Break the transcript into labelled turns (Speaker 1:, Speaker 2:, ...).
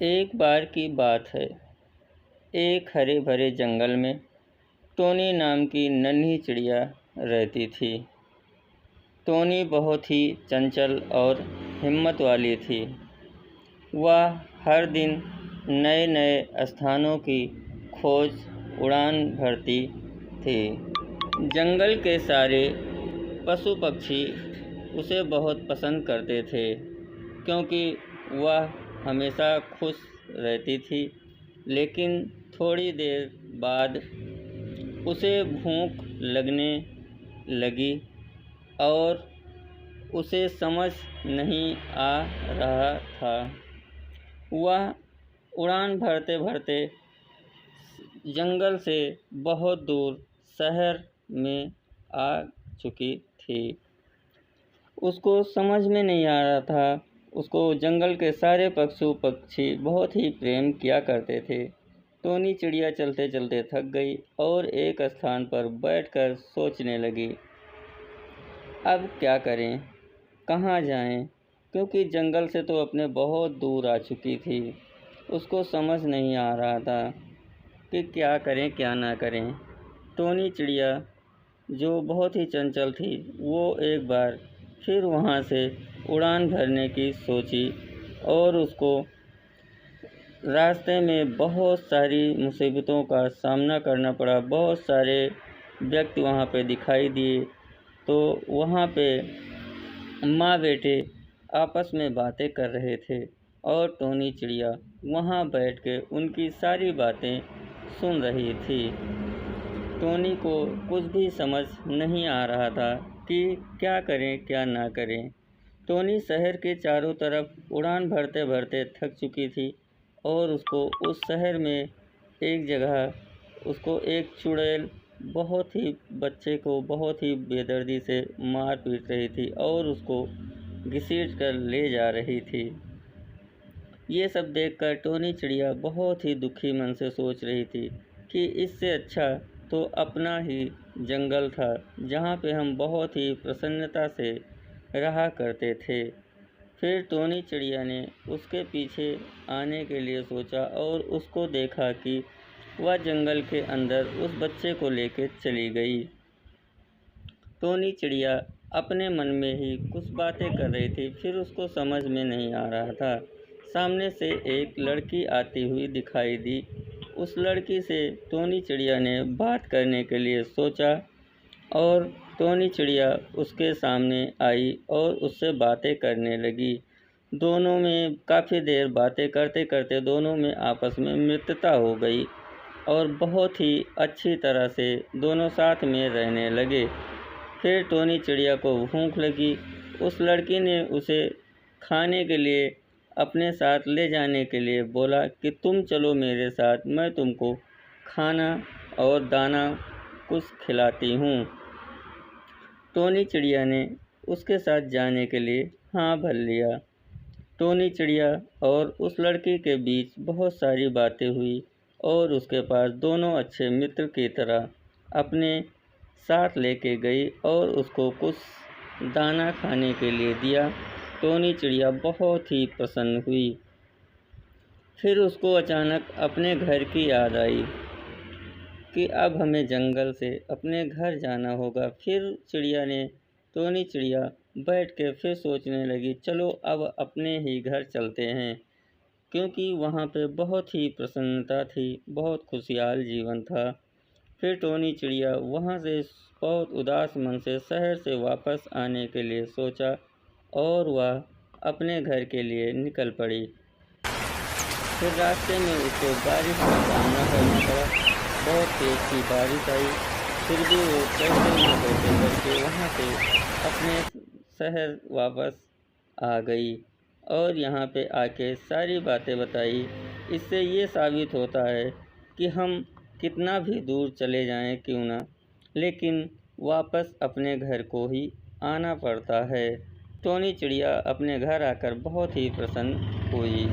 Speaker 1: एक बार की बात है। एक हरे भरे जंगल में टोनी नाम की नन्ही चिड़िया रहती थी। टोनी बहुत ही चंचल और हिम्मत वाली थी। वह हर दिन नए नए स्थानों की खोज उड़ान भरती थी। जंगल के सारे पशु पक्षी उसे बहुत पसंद करते थे, क्योंकि वह हमेशा खुश रहती थी। लेकिन थोड़ी देर बाद उसे भूख लगने लगी और उसे समझ नहीं आ रहा था। वह उड़ान भरते भरते जंगल से बहुत दूर शहर में आ चुकी थी। उसको समझ में नहीं आ रहा था। उसको जंगल के सारे पशु पक्षी बहुत ही प्रेम किया करते थे। टोनी चिड़िया चलते चलते थक गई और एक स्थान पर बैठकर सोचने लगी, अब क्या करें, कहाँ जाएं? क्योंकि जंगल से तो अपने बहुत दूर आ चुकी थी। उसको समझ नहीं आ रहा था कि क्या करें क्या ना करें। टोनी चिड़िया जो बहुत ही चंचल थी, वो एक बार फिर वहाँ से उड़ान भरने की सोची और उसको रास्ते में बहुत सारी मुसीबतों का सामना करना पड़ा। बहुत सारे व्यक्ति वहाँ पे दिखाई दिए। तो वहाँ पे माँ बेटे आपस में बातें कर रहे थे और टोनी चिड़िया वहाँ बैठ के उनकी सारी बातें सुन रही थी। टोनी को कुछ भी समझ नहीं आ रहा था कि क्या करें क्या ना करें। टोनी शहर के चारों तरफ उड़ान भरते भरते थक चुकी थी और उसको उस शहर में एक जगह उसको एक चुड़ैल बहुत ही बच्चे को बहुत ही बेदर्दी से मार पीट रही थी और उसको घसीट कर ले जा रही थी। ये सब देखकर टोनी चिड़िया बहुत ही दुखी मन से सोच रही थी कि इससे अच्छा तो अपना ही जंगल था, जहाँ पे हम बहुत ही प्रसन्नता से रहा करते थे। फिर टोनी चिड़िया ने उसके पीछे आने के लिए सोचा और उसको देखा कि वह जंगल के अंदर उस बच्चे को लेकर चली गई। टोनी चिड़िया अपने मन में ही कुछ बातें कर रही थी, फिर उसको समझ में नहीं आ रहा था। सामने से एक लड़की आती हुई दिखाई दी। उस लड़की से टोनी चिड़िया ने बात करने के लिए सोचा और टोनी चिड़िया उसके सामने आई और उससे बातें करने लगी। दोनों में काफ़ी देर बातें करते करते दोनों में आपस में मित्रता हो गई और बहुत ही अच्छी तरह से दोनों साथ में रहने लगे। फिर टोनी चिड़िया को भूख लगी। उस लड़की ने उसे खाने के लिए अपने साथ ले जाने के लिए बोला कि तुम चलो मेरे साथ, मैं तुमको खाना और दाना कुछ खिलाती हूँ। टोनी चिड़िया ने उसके साथ जाने के लिए हाँ भर लिया। टोनी चिड़िया और उस लड़की के बीच बहुत सारी बातें हुई और उसके पास दोनों अच्छे मित्र की तरह अपने साथ लेके गई और उसको कुछ दाना खाने के लिए दिया। टोनी चिड़िया बहुत ही प्रसन्न हुई। फिर उसको अचानक अपने घर की याद आई कि अब हमें जंगल से अपने घर जाना होगा। फिर टोनी चिड़िया बैठ के फिर सोचने लगी, चलो अब अपने ही घर चलते हैं, क्योंकि वहाँ पे बहुत ही प्रसन्नता थी, बहुत खुशहाल जीवन था। फिर टोनी चिड़िया वहाँ से बहुत उदास मन से शहर से वापस आने के लिए सोचा और वह अपने घर के लिए निकल पड़ी। फिर रास्ते में उसको बारिश का सामना करना पड़ा। बहुत तेज की बारिश आई, फिर भी वो कैसे न कैसे करके वहाँ से अपने शहर वापस आ गई और यहाँ पे आके सारी बातें बताई। इससे ये साबित होता है कि हम कितना भी दूर चले जाएं क्यों ना, लेकिन वापस अपने घर को ही आना पड़ता है। टोनी चिड़िया अपने घर आकर बहुत ही प्रसन्न हुई।